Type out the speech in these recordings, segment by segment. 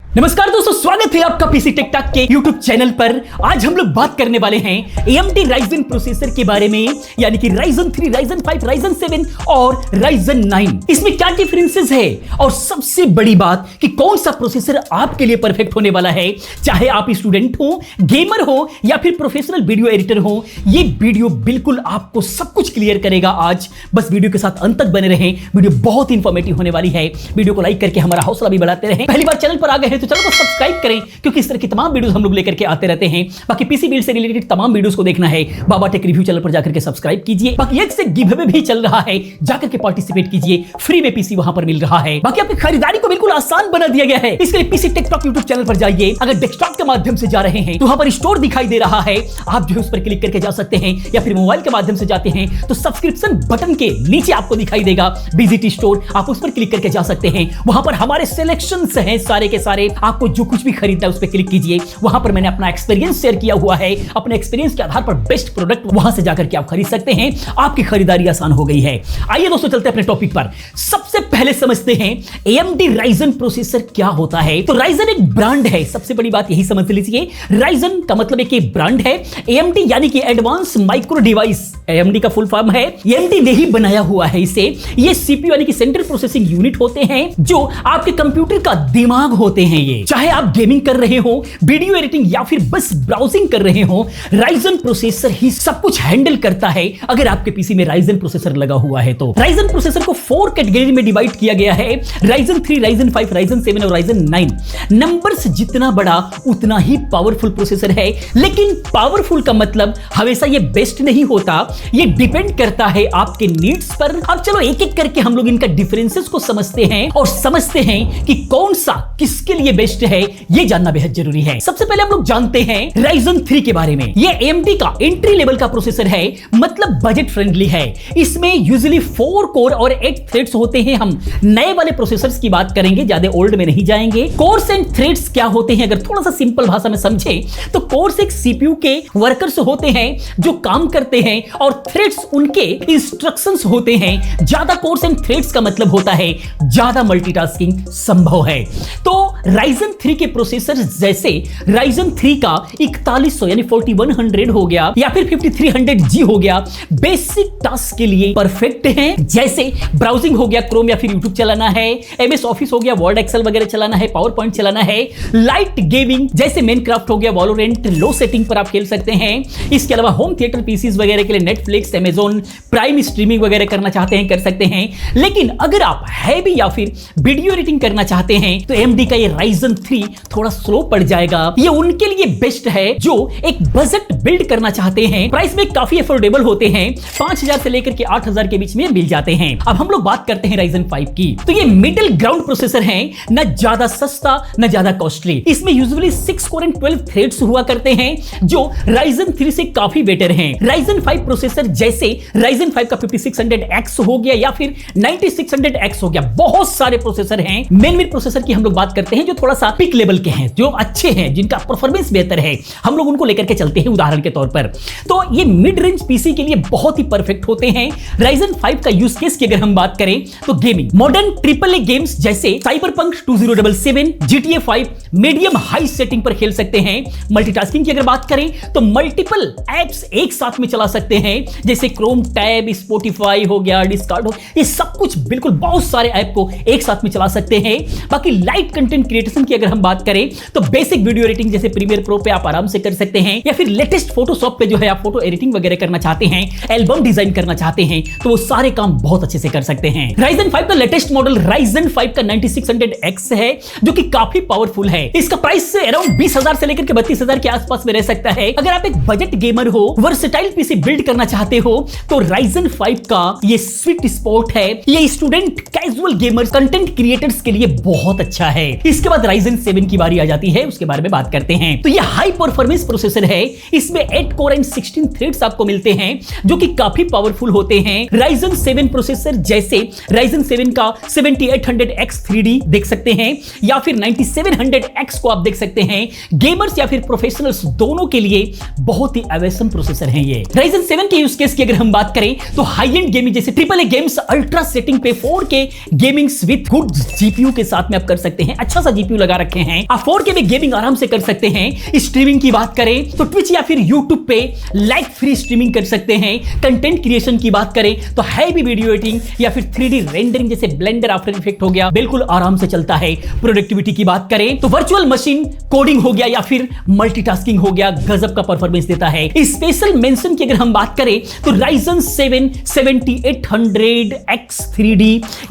नमस्कार दोस्तों, स्वागत है आपका पीसी टेक टॉक के YouTube चैनल पर। आज हम लोग बात करने वाले हैं AMD Ryzen प्रोसेसर के बारे में, यानी कि Ryzen 3, Ryzen 5, Ryzen 7 और Ryzen 9। इसमें क्या डिफरेंसेस है और सबसे बड़ी बात कि कौन सा प्रोसेसर आपके लिए परफेक्ट होने वाला है। चाहे आप स्टूडेंट हो, गेमर हो या फिर प्रोफेशनल वीडियो एडिटर हो, ये वीडियो बिल्कुल आपको सब कुछ क्लियर करेगा। आज बस वीडियो के साथ अंत तक बने रहें, वीडियो बहुत इंफॉर्मेटिव होने वाली है। वीडियो को लाइक करके हमारा हौसला भी बढ़ाते रहें। पहली बार चैनल पर आ गए हैं तो चलो को सब्सक्राइब करें, क्योंकि इस तरह की तमाम वीडियोस हम लोग लेकर के आते रहते हैं। बाकी पीसी बिल्ड से रिलेटेड तमाम वीडियोस को देखना है, बाबा टेक रिव्यू चैनल पर जाकर के सब्सक्राइब कीजिए। बाकी एक से गिव अवे भी चल रहा है, जाकर के पार्टिसिपेट कीजिए, फ्री में पीसी वहां पर मिल रहा है। बाकी आपकी खरीदारी को बिल्कुल आसान बना दिया गया है। इसके लिए PC tech talk YouTube channel पर जाइए। अगर डेस्कटॉप के माध्यम से जा रहे हैं तो वहां पर स्टोर दिखाई दे रहा है, आप जो है उस पर क्लिक करके जा सकते हैं, या फिर मोबाइल के माध्यम से जाते हैं तो सब्सक्रिप्शन बटन के नीचे आपको दिखाई देगा विजिट स्टोर, आप उस पर क्लिक करके जा सकते हैं। वहां पर हमारे सिलेक्शंस हैं सारे के सारे, आपको जो कुछ भी खरीदना है उस पर क्लिक कीजिए। वहां पर मैंने अपना एक्सपीरियंस शेयर किया हुआ है, अपने एक्सपीरियंस के आधार पर बेस्ट प्रोडक्ट वहां से जाकर के आप खरीद सकते हैं। आपकी खरीदारी आसान हो गई है। आइए दोस्तों चलते हैं अपने टॉपिक पर। सबसे पहले समझते हैं AMD Ryzen प्रोसेसर क्या होता है। तो Ryzen एक ब्रांड है, सबसे बड़ी बात यही समझ लीजिए। Ryzen का मतलब एक ब्रांड है। AMD यानी कि एडवांस माइक्रो डिवाइस AMD का फुल फॉर्म है। AMD ने ही बनाया हुआ है इसे। ये CPU यानी कि सेंट्रल प्रोसेसिंग यूनिट होते हैं, जो आपके कंप्यूटर का दिमाग होते हैं। ये चाहे आप गेमिंग कर रहे हो, वीडियो एडिटिंग या फिर बस ब्राउजिंग कर रहे हो, Ryzen प्रोसेसर ही सब कुछ हैंडल करता है। अगर आपके पीसी में Ryzen प्रोसेसर लगा हुआ है तो Ryzen प्रोसेसर को 4 कैटेगरी में डिवाइड किया गया है। Ryzen 3, Ryzen 5, Ryzen 7 और Ryzen 9। नंबर्स जितना बड़ा उतना ही पावरफुल प्रोसेसर है, लेकिन पावरफुल का मतलब हमेशा ये बेस्ट नहीं होता। ये डिपेंड करता है आपके नीड्स पर। अब चलो एक एक करके हम लोग इनका डिफरेंसेस को समझते हैं और समझते हैं कि कौन सा किसके लिए बेस्ट है, ये जानना बेहद जरूरी है। सबसे पहले हम लोग जानते हैं Ryzen 3 के बारे में। ये AMD का एंट्री लेवल का प्रोसेसर है, मतलब बजट फ्रेंडली है। इसमें यूजुअली 4 कोर और 8 थ्रेड्स होते हैं। हम नए वाले प्रोसेसर्स की बात करेंगे, ज्यादा ओल्ड में नहीं जाएंगे। कोर्स एंड थ्रेड्स क्या होते हैं, अगर थोड़ा सा सिंपल भाषा में समझे तो कोर्स एक CPU के वर्कर्स होते हैं जो काम करते हैं, और थ्रेड्स उनके इंस्ट्रक्शंस होते हैं। ज्यादा कोर्स एंड थ्रेड्स का मतलब होता है ज्यादा मल्टीटास्किंग संभव है। तो Ryzen 3 के प्रोसेसर जैसे Ryzen 3 का 4100 यानी 4100 हो गया, या फिर 5300G हो गया, बेसिक टास्क के लिए परफेक्ट है। जैसे ब्राउजिंग हो गया, क्रोम या फिर यूट्यूब चलाना है, MS ऑफिस हो गया, वर्ड एक्सेल वगैरह चलाना है, पावर पॉइंट चलाना है, लाइट गेमिंग जैसे Minecraft हो गया, वॉलोरेंट लो सेटिंग पर आप खेल सकते हैं। इसके अलावा होम थिएटर पीसीज वगैरह के लिए नेटफ्लिक्स, Amazon प्राइम स्ट्रीमिंग वगैरह करना चाहते हैं, कर सकते हैं। लेकिन अगर आप हैवी या फिर वीडियो एडिटिंग करना चाहते हैं तो AMD का ये Ryzen 3 थोड़ा स्लो पड़ जाएगा। ये उनके लिए बेस्ट है जो एक बजट बिल्ड करना चाहते हैं। प्राइस में काफी अफोर्डेबल होते हैं, 5000 से लेकर के 8000 के बीच में मिल जाते हैं। अब हम लोग बात करते हैं Ryzen 5 की। तो ये मिडिल ग्राउंड प्रोसेसर है, ना ज्यादा सस्ता ना ज्यादा कॉस्टली। इसमें यूजुअली 6 कोर एंड 12 थ्रेड्स हुआ करते हैं, जो Ryzen 3 से काफी बेटर हैं। Ryzen 5 प्रोसेसर जैसे Ryzen 5 का 5600X हो गया या फिर 9600X हो गया, बहुत सारे प्रोसेसर हैं। मेन प्रोसेसर की हम लोग बात करते हैं जो थोड़ा सा पिक लेवल के हैं, जो अच्छे हैं, जिनका परफॉर्मेंस बेहतर है, हम लोग उनको लेकर के चलते हैं उदाहरण के तौर पर। तो ये मिड रेंज पीसी के लिए बहुत ही परफेक्ट होते हैं। Ryzen 5 का यूज केस की अगर हम बात करें तो गेमिंग, मॉडर्न AAA गेम्स जैसे Cyberpunk 2077, GTA 5 medium high setting पर खेल सकते हैं। मल्टीटास्किंग की अगर बात करें तो मल्टीपल एप्स एक साथ में चला सकते हैं, जैसे क्रोम टैब, स्पॉटिफाई हो गया, डिस्कॉर्ड हो, ये सब कुछ बिल्कुल बहुत सारे ऐप को एक साथ में चला सकते हैं। बाकी लाइट कंटेंट क्रिएशन की अगर हम बात करें तो बेसिक वीडियो एडिटिंग जैसे प्रीमियर प्रो पे आप आराम से कर सकते हैं, या फिर लेटेस्ट फोटोशॉप पे जो है आप फोटो एडिटिंग वगैरह करना चाहते हैं, एल्बम डिजाइन करना चाहते हैं, तो वो सारे काम बहुत अच्छे से कर सकते हैं। Ryzen 5 का लेटेस्ट मॉडल Ryzen 5 का 9600X है, जो कि काफी पावरफुल है। इसका प्राइस से अराउंड 20000 से लेकर के 32000 के आसपास में रह सकता है। अगर आप एक बजट गेमर हो, वर्सेटाइल पीसी बिल्ड करना चाहते हो, तो Ryzen 5 का ये स्वीट स्पॉट है। ये student, casual gamers, content creators के लिए बहुत अच्छा है। इसके बाद Ryzen 7 की बारी आ जाती है, उसके बारे में बात करते हैं। तो ये हाई परफॉर्मेंस प्रोसेसर है, इसमें 8 कोर एंड 16 थ्रेड्स आपको मिलते हैं, जो कि काफी पावरफुल होते हैं। Ryzen 7 प्रोसेसर जैसे Ryzen 7 का 7800X 3D देख सकते हैं, या फिर 9700X को आप देख सकते हैं। गेमर्स या फिर प्रोफेशनल्स दोनों के लिए बहुत ही अवेसम प्रोसेसर है ये। Ryzen 7 के यूज केस की अगर हम बात करें तो हाई एंड गेमिंग जैसे AAA गेम्स, अल्ट्रा सेटिंग पे 4K gamings with good GPU के साथ में आप कर सकते हैं। अच्छा सा जीपीयू लगा रखे हैं, आप 4K में गेमिंग आराम से कर सकते हैं। स्ट्रीमिंग की बात करें तो ट्विच या फिर यूट्यूब पे लैग फ्री स्ट्रीमिंग कर सकते हैं। कंटेंट क्रिएशन की बात करें तो हैवी वीडियो एडिटिंग या फिर 3D रेंडरिंग जैसे ब्लेंडर, आफ्टर इफेक्ट हो गया, बिल्कुल आराम से चलता है। प्रोडक्टिविटी की बात करें तो वर्चुअल मशीन कोडिंग हो गया या फिर मल्टीटास्किंग हो गया, गजब का परफॉर्मेंस देता है। स्पेशल मेंशन की अगर हम बात करें तो Ryzen 7 7800X 3D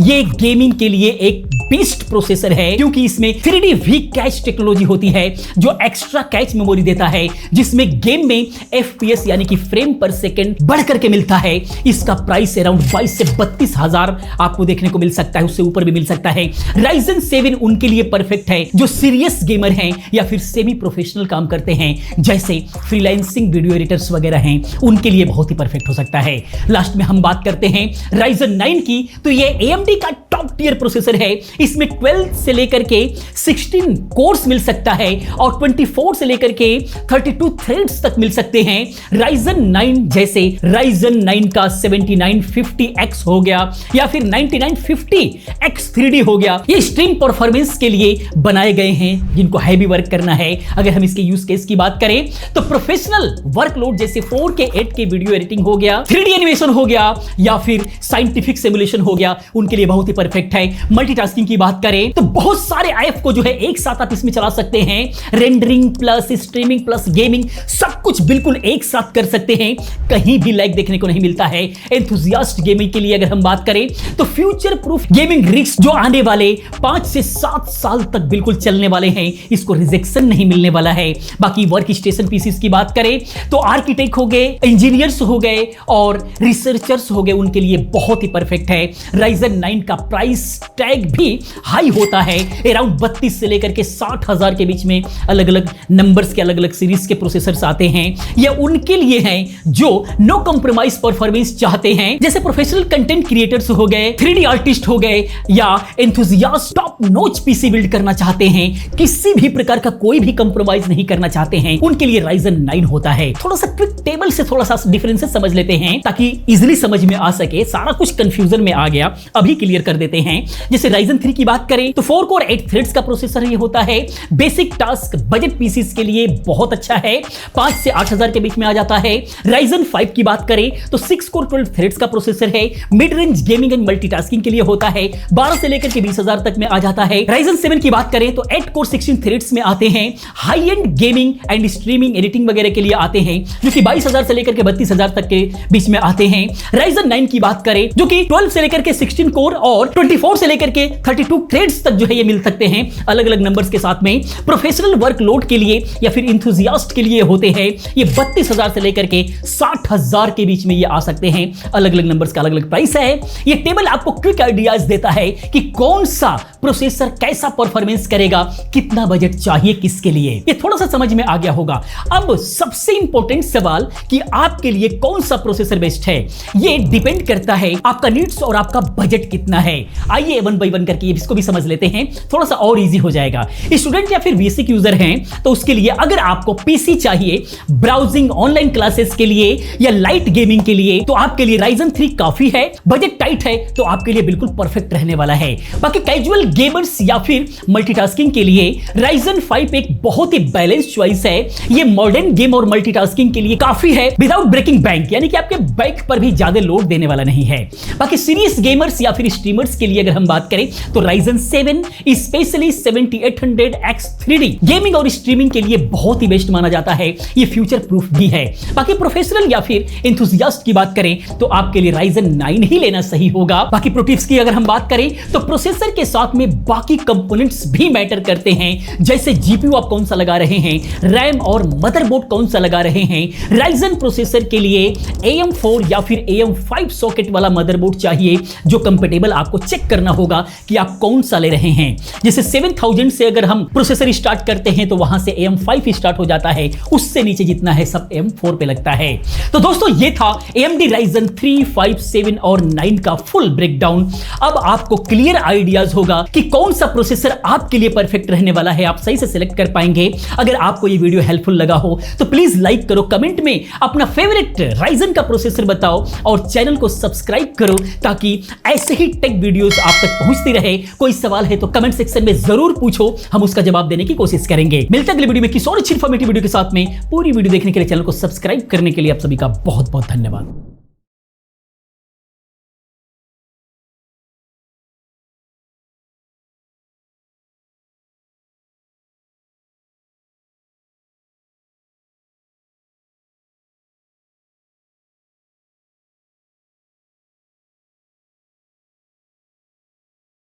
ये गेमिंग के लिए एक बेस्ट प्रोसेसर है, क्योंकि इसमें 3D वीक कैच टेक्नोलॉजी होती है जो एक्स्ट्रा कैच मेमोरी देता है, जिसमें गेम में FPS यानी कि फ्रेम पर सेकंड बढ़ करके मिलता है। इसका प्राइस अराउंड 22 से 32 हजार आपको देखने को मिल सकता है, उससे ऊपर भी मिल सकता है। Ryzen 7 उनके लिए परफेक्ट है जो सीरियस गेमर हैं या फिर सेमी प्रोफेशनल काम करते हैं, जैसे फ्रीलांसिंग वीडियो एडिटर्स वगैरह हैं, उनके लिए बहुत ही परफेक्ट हो सकता है। लास्ट में हम बात करते हैं Ryzen 9 की, तो ये AMD का टॉप टियर प्रोसेसर है। इसमें 12 से लेकर के 16 कोर्स मिल सकता है और 24 से लेकर के 32 थ्रेड्स तक मिल सकते हैं। Ryzen 9 जैसे Ryzen 9 का 7950X हो गया या फिर 9950X 3D हो गया, ये स्ट्रीम परफॉर्मेंस के लिए बनाए गए हैं जिनको हैवी वर्क करना है। अगर हम इसके यूज केस की बात करें तो प्रोफेशनल वर्कलोड जैसे 4K 8K वीडियो एडिटिंग हो गया, 3D एनिमेशन हो गया या फिर साइंटिफिक सिमुलेशन हो गया, उनके लिए बहुत ही परफेक्ट है। मल्टीटास्किंग की बात करें तो बहुत सारे IF को जो है एक साथ आप इसमें चला सकते हैं। Rendering plus streaming plus gaming सब कुछ बिल्कुल एक साथ कर सकते हैं, कहीं भी लैग देखने को नहीं मिलता है। एंथुसियास्ट गेमिंग के लिए अगर हम बात करें तो फ्यूचर प्रूफ गेमिंग रिग्स जो आने वाले 5 से 7 साल तक बिल्कुल चलने वाले हैं, इसको रिजेक्शन नहीं मिलने वाला है। बाकी वर्क स्टेशन पीसीस की बात करें तो आर्किटेक्ट हो गए, इंजीनियर्स हो गए और रिसर्चर्स हो गए, उनके लिए बहुत ही परफेक्ट है। Ryzen 9 का प्राइस टैग भी हाई होता है, अराउंड 32 से लेकर के 60 हजार के बीच में अलग अलग नंबर्स के अलग अलग सीरीज के प्रोसेसर्स आते हैं। ये उनके लिए हैं जो नो कॉम्प्रोमाइज परफॉर्मेंस चाहते हैं, जैसे प्रोफेशनल कंटेंट क्रिएटर्स हो गए, 3D आर्टिस्ट हो गए या enthusiast top notch PC build करना चाहते हैं, किसी भी प्रकार का कोई भी कॉम्प्रोमाइज नहीं करना चाहते हैं, उनके लिए Ryzen 9 होता है। थोड़ा सा क्विक टेबल से थोड़ा सा डिफरेंसेस समझ लेते हैं ताकि इजीली समझ में आ सके। सारा कुछ कंफ्यूजन में आ गया, अभी क्लियर कर देते हैं। जैसे Ryzen 3 की बात करें तो 4 कोर 8 थ्रेड्स का प्रोसेसर ये होता है। बेसिक टास्क बजट पीसीस के लिए बहुत अच्छा है, 5 से 8 हजार के बीच में आ जाता है। Ryzen 5 की बात करें तो 6 कोर 12 थ्रेड्स का प्रोसेसर है, mid range gaming and multitasking के लिए होता है, 12 से लेकर के 20 हजार तक में आ जाता है। Ryzen 7 की बात करें तो 8 कोर 16 थ्रेड्स में आते हैं, high and gaming and streaming editing वगैरह के लिए आते हैं, जो कि 22 हजार से लेकर के 32 हजार तक के बीच में आते हैं। Ryzen 9 की बात करें जो कि 12 से लेकर के 16 कोर और 24 से लेकर के 32 थ्रेड्स तक जो है ये मिल सकते हैं अलग अलग नंबर्स के साथ में। प्रोफेशनल वर्कलोड के लिए या फिर इंथुजियास्ट के लिए होते हैं, ये 32 हजार से लेकर के 60 हजार के बीच में ये आ सकते हैं, अलग अलग नंबर्स का अलग अलग प्राइस है। ये टेबल आपको क्विक आइडियाज देता है कि कौन सा प्रोसेसर कैसा परफॉर्मेंस करेगा, कितना बजट चाहिए किसके लिए, ये थोड़ा सा समझ में आ गया होगा। अब सबसे इंपॉर्टेंट सवाल कि आपके लिए कौन सा प्रोसेसर बेस्ट है, ये डिपेंड करता है आपका नीड्स और आपका बजट कितना है। आइए वन बाय वन करके इसको भी समझ लेते हैं, थोड़ा सा और इजी हो जाएगा। स्टूडेंट या फिर बेसिक यूजर हैं तो उसके लिए अगर आपको पीसी चाहिए ब्राउजिंग ऑनलाइन क्लासेस के लिए या लाइट गेमिंग के लिए तो आपके लिए Ryzen 3 काफी है, बजट टाइट है तो आपके लिए बिल्कुल परफेक्ट रहने वाला है। बाकी कैजुअल गेमर्स या फिर मल्टीटास्किंग के लिए Ryzen 5 एक बहुत ही बैलेंस चॉइस है, ये मॉडर्न गेम और मल्टीटास्किंग के लिए काफी है विदाउट ब्रेकिंग बैंक, यानी कि आपके बैंक पर भी ज्यादा लोड देने वाला नहीं है। बाकी सीरियस गेमर्स या फिर स्ट्रीमर्स के लिए अगर हम बात करें तो Ryzen 7 specially 7800X 3D gaming और स्ट्रीमिंग के लिए बहुत ही बेस्ट माना जाता है, ये फ्यूचर प्रूफ भी है। बाकी प्रोफेशनल या फिर एंथुसियास्ट की बात करें तो आपके लिए Ryzen 9 ही लेना सही होगा। बाकी प्रो टिप्स की अगर हम बात करें तो प्रोसेसर के साथ में बाकी कंपोनेंट्स भी मैटर करते हैं, जैसे जीपीयू आप कौन सा लगा रहे हैं, रैम और मदरबोर्ड कौन सा लगा रहे हैं। Ryzen प्रोसेसर के लिए AM4 या फिर AM5 सॉकेट वाला मदरबोर्ड चाहिए, जो कंपेटेबल आपको चेक करना होगा कि आप कौन सा ले रहे हैं। जैसे 7000 से अगर हम प्रोसेसर स्टार्ट करते हैं तो वहां से AM5 स्टार्ट हो जाता है, उससे नीचे जितना है सब AM4 पे लगता है। तो दोस्तों ये था AMD Ryzen 3, 5, 7 और 9 का फुल ब्रेकडाउन। अब आपको क्लियर आइडियाज होगा कि कौन सा प्रोसेसर आपके लिए परफेक्ट रहने वाला है, आप सही से सिलेक्ट कर पाएंगे। अगर आपको ये वीडियो हेल्पफुल लगा हो तो प्लीज लाइक करो, कमेंट में अपना फेवरेट Ryzen का प्रोसेसर बताओ और चैनल को सब्सक्राइब करो ताकि ऐसे ही टेक वीडियोस आप तक पहुंचती रहे। कोई सवाल है तो कमेंट सेक्शन में जरूर पूछो, हम उसका जवाब देने की कोशिश करेंगे। मिलते हैं अगली वीडियो में किसी और अच्छी इन्फॉर्मेटिव वीडियो के साथ में। पूरी वीडियो देखने के लिए चैनल को सब्सक्राइब करने के लिए आप सभी का बहुत बहुत धन्यवाद।